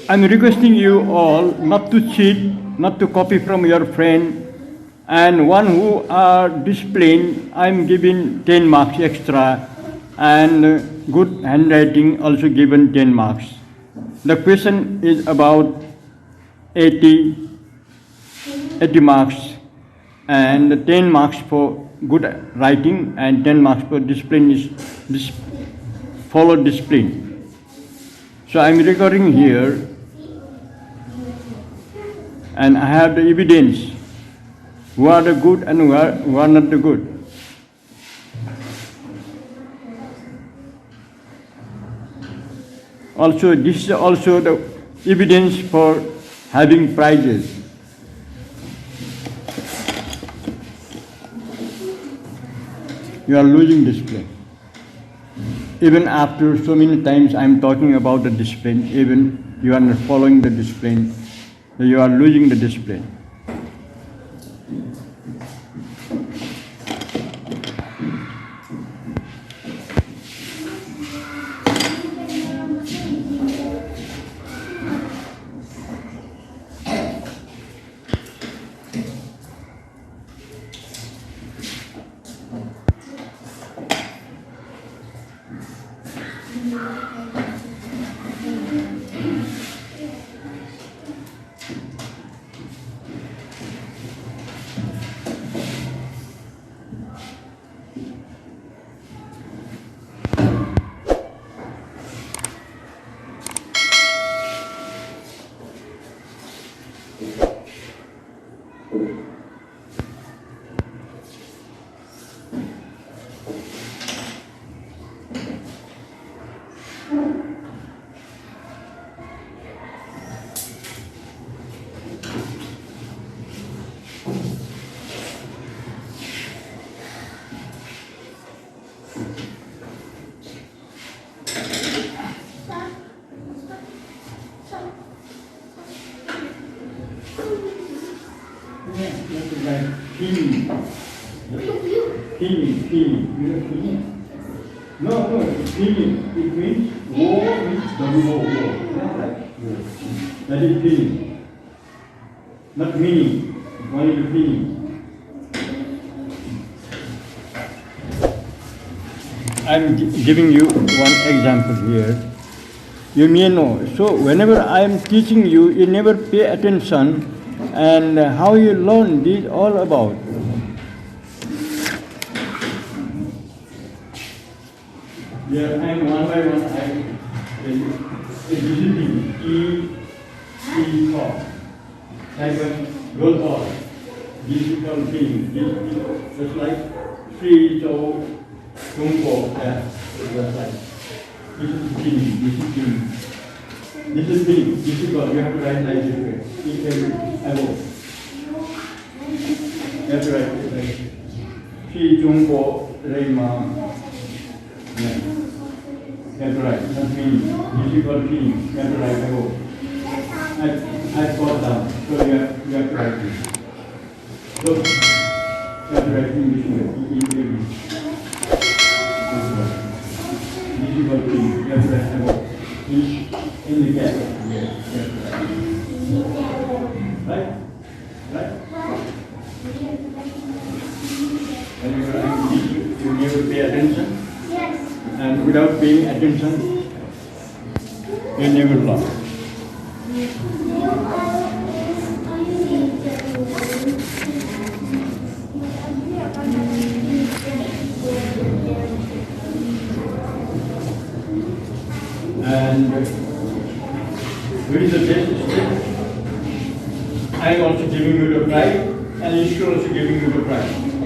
I'm requesting you all not to cheat, not to copy from your friend, and one who are disciplined, I'm giving 10 marks extra, and good handwriting also given 10 marks. The question is about 80, 80 marks, and 10 marks for good writing and 10 marks for discipline is follow discipline. So I'm recording here, and I have the evidence who are the good and who are not the good. Also, this is also the evidence for having prizes. You are losing discipline. Even after so many times I'm talking about the discipline, even you are not following the discipline, you are losing the discipline. Feeling. No, feeling. It means war means war. Right? That is feeling. Not meaning. Only the feeling. I'm giving you one example here. You may know. So whenever I am teaching you, you never pay attention, and how you learn this all about. Here I am one by one. I am visiting E for type of goes on. Difficult thing. Just like free so Kumpo. Just like discipline. Discipline, difficult, you have to write like this. In every arrow. You have to write it like this. Shi Jungpo Reima. You have to write, not meaning. Difficult feeling, you have to write arrow. I thought down, so you have to write this. So, you have to write in this way, in every. Difficult feeling, you have to write arrow. In the gap. Right? Whenever I'm teaching, you never pay attention. And without paying attention, you never learn. And who is the best student? I am also giving you the prize, and you should also giving you the prize.